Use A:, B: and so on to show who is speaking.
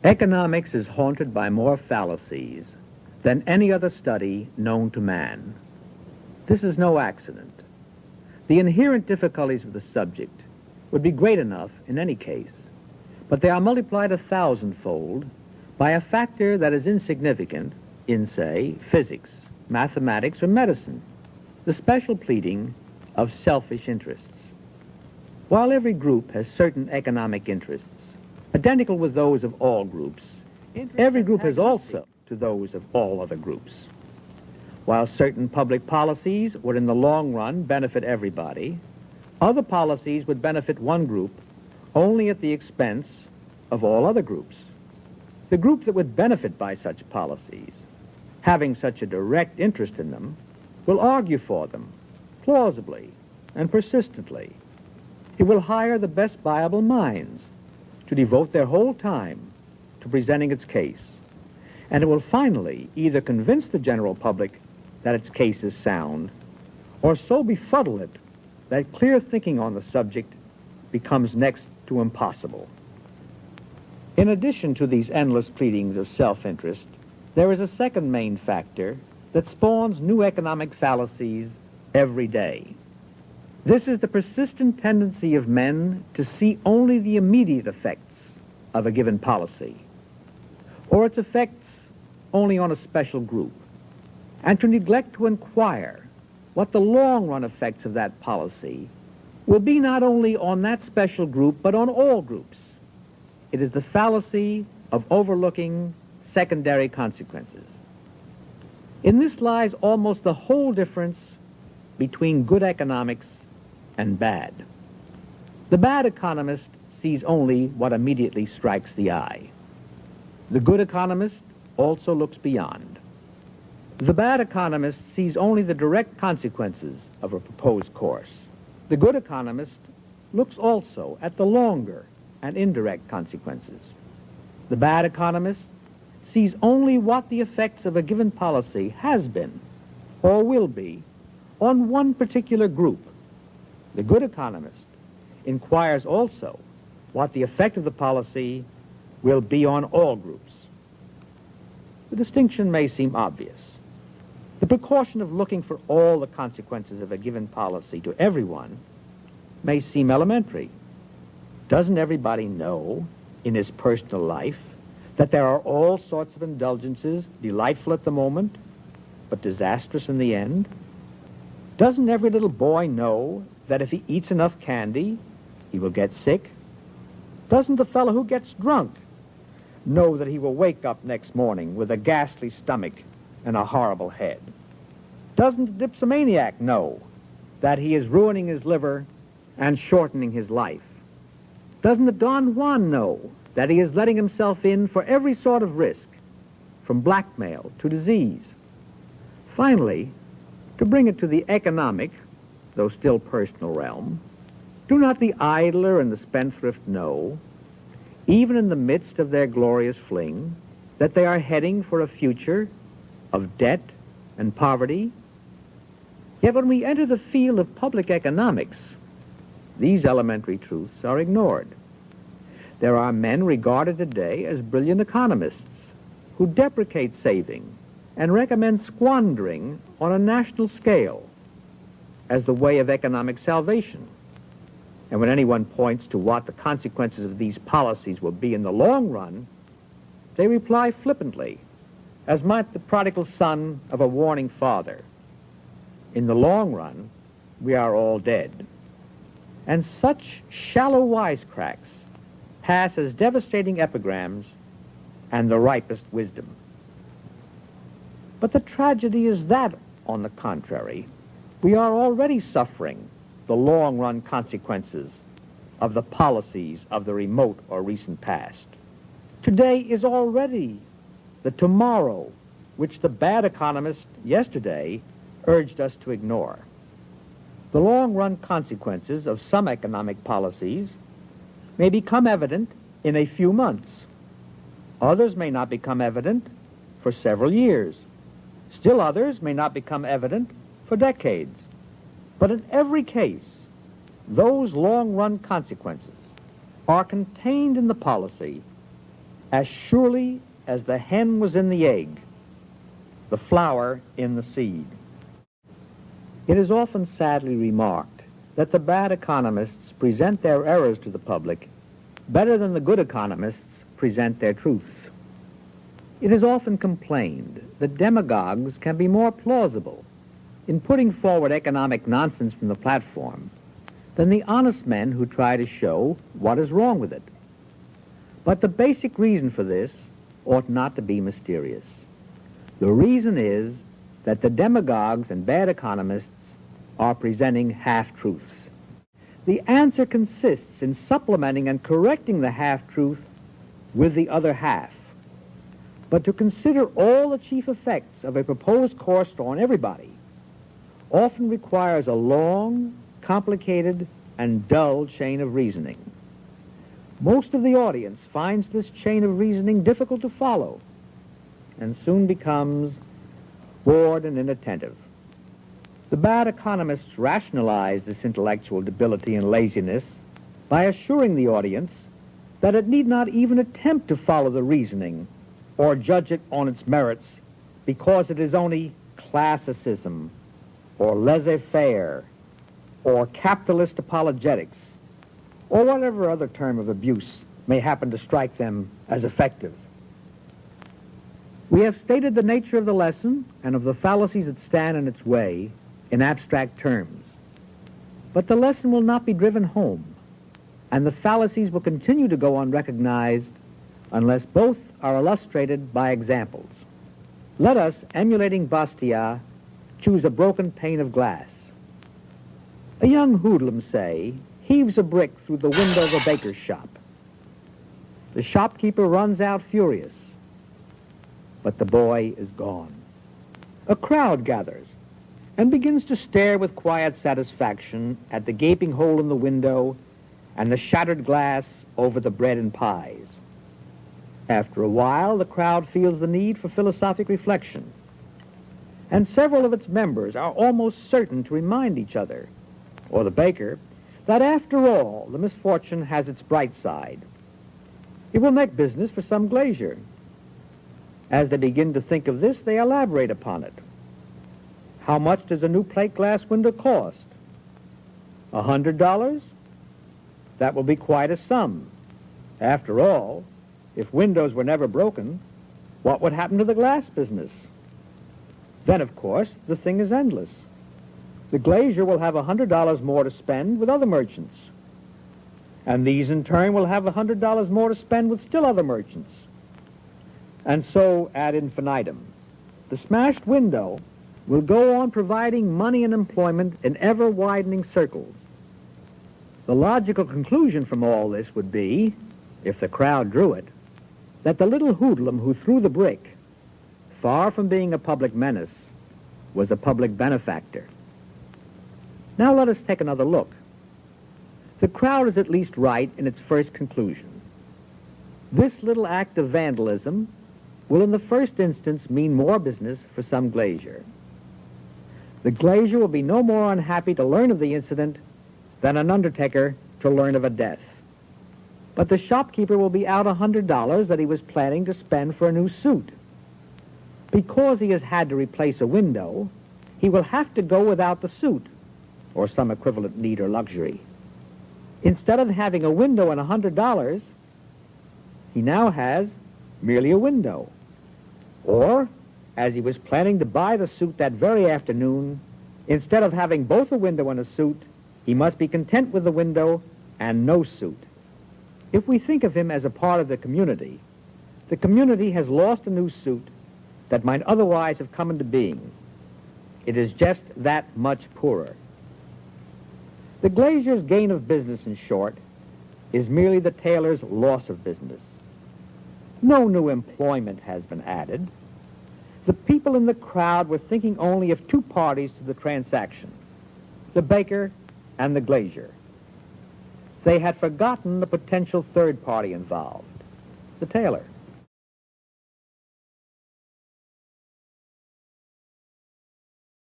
A: Economics is haunted by more fallacies than any other study known to man. This is no accident. The inherent difficulties of the subject would be great enough in any case, but they are multiplied 1,000-fold by a factor that is insignificant in, say, physics, mathematics, or medicine, the special pleading of selfish interests. While every group has certain economic interests, identical with those of all groups, every group has also to those of all other groups. While certain public policies would in the long run benefit everybody, other policies would benefit one group only at the expense of all other groups. The group that would benefit by such policies, having such a direct interest in them, will argue for them plausibly and persistently. It will hire the best viable minds to devote their whole time to presenting its case, and it will finally either convince the general public that its case is sound, or so befuddle it that clear thinking on the subject becomes next to impossible. In addition to these endless pleadings of self-interest, there is a second main factor that spawns new economic fallacies every day. This is the persistent tendency of men to see only the immediate effects of a given policy, or its effects only on a special group, and to neglect to inquire what the long-run effects of that policy will be not only on that special group, but on all groups. It is the fallacy of overlooking secondary consequences. In this lies almost the whole difference between good economics and bad. The bad economist sees only what immediately strikes the eye. The good economist also looks beyond. The bad economist sees only the direct consequences of a proposed course. The good economist looks also at the longer and indirect consequences. The bad economist sees only what the effects of a given policy has been or will be on one particular group. The good economist inquires also what the effect of the policy will be on all groups. The distinction may seem obvious. The precaution of looking for all the consequences of a given policy to everyone may seem elementary. Doesn't everybody know in his personal life that there are all sorts of indulgences delightful at the moment, but disastrous in the end? Doesn't every little boy know that if he eats enough candy, he will get sick? Doesn't the fellow who gets drunk know that he will wake up next morning with a ghastly stomach and a horrible head? Doesn't the dipsomaniac know that he is ruining his liver and shortening his life? Doesn't the Don Juan know that he is letting himself in for every sort of risk, from blackmail to disease? Finally, to bring it to the economic, though still personal realm, do not the idler and the spendthrift know, even in the midst of their glorious fling, that they are heading for a future of debt and poverty? Yet when we enter the field of public economics, these elementary truths are ignored. There are men regarded today as brilliant economists who deprecate saving and recommend squandering on a national scale as the way of economic salvation. And when anyone points to what the consequences of these policies will be in the long run, they reply flippantly, as might the prodigal son of a warning father, "In the long run, we are all dead." And such shallow wisecracks pass as devastating epigrams and the ripest wisdom. But the tragedy is that, on the contrary, we are already suffering the long-run consequences of the policies of the remote or recent past. Today is already the tomorrow which the bad economist yesterday urged us to ignore. The long-run consequences of some economic policies may become evident in a few months. Others may not become evident for several years. Still others may not become evident for decades. But in every case, those long-run consequences are contained in the policy As surely as the hen was in the egg, the flower in the seed. It is often sadly remarked that the bad economists present their errors to the public better than the good economists present their truths. It is often complained that demagogues can be more plausible in putting forward economic nonsense from the platform than the honest men who try to show what is wrong with it. But the basic reason for this ought not to be mysterious. The reason is that the demagogues and bad economists are presenting half-truths. The answer consists in supplementing and correcting the half-truth with the other half. But to consider all the chief effects of a proposed course on everybody often requires a long, complicated, and dull chain of reasoning. Most of the audience finds this chain of reasoning difficult to follow and soon becomes bored and inattentive. The bad economists rationalize this intellectual debility and laziness by assuring the audience that it need not even attempt to follow the reasoning or judge it on its merits because it is only classicism or laissez-faire or capitalist apologetics or whatever other term of abuse may happen to strike them as effective. We have stated the nature of the lesson and of the fallacies that stand in its way in abstract terms. But the lesson will not be driven home, and the fallacies will continue to go unrecognized unless both are illustrated by examples. Let us, emulating Bastiat, choose a broken pane of glass. A young hoodlum, say, heaves a brick through the window of a baker's shop. The shopkeeper runs out furious, but the boy is gone. A crowd gathers and begins to stare with quiet satisfaction at the gaping hole in the window and the shattered glass over the bread and pies. After a while, the crowd feels the need for philosophic reflection, and several of its members are almost certain to remind each other, or the baker, that after all, the misfortune has its bright side. It will make business for some glazier. As they begin to think of this, they elaborate upon it. How much does a new plate glass window cost? $100? That will be quite a sum. After all, if windows were never broken, what would happen to the glass business? Then, of course, the thing is endless. The glazier will have $100 more to spend with other merchants. And these, in turn, will have $100 more to spend with still other merchants. And so ad infinitum. The smashed window will go on providing money and employment in ever-widening circles. The logical conclusion from all this would be, if the crowd drew it, that the little hoodlum who threw the brick, far from being a public menace, was a public benefactor. Now let us take another look. The crowd is at least right in its first conclusion. This little act of vandalism will in the first instance mean more business for some glazier. The glazier will be no more unhappy to learn of the incident than an undertaker to learn of a death. But the shopkeeper will be out $100 that he was planning to spend for a new suit. Because he has had to replace a window, he will have to go without the suit, or some equivalent need or luxury. Instead of having a window and $100, he now has merely a window. Or, as he was planning to buy the suit that very afternoon, instead of having both a window and a suit, he must be content with the window and no suit. If we think of him as a part of the community has lost a new suit that might otherwise have come into being. It is just that much poorer. The glazier's gain of business, in short, is merely the tailor's loss of business. No new employment has been added. The people in the crowd were thinking only of two parties to the transaction, the baker and the glazier. They had forgotten the potential third party involved, the tailor.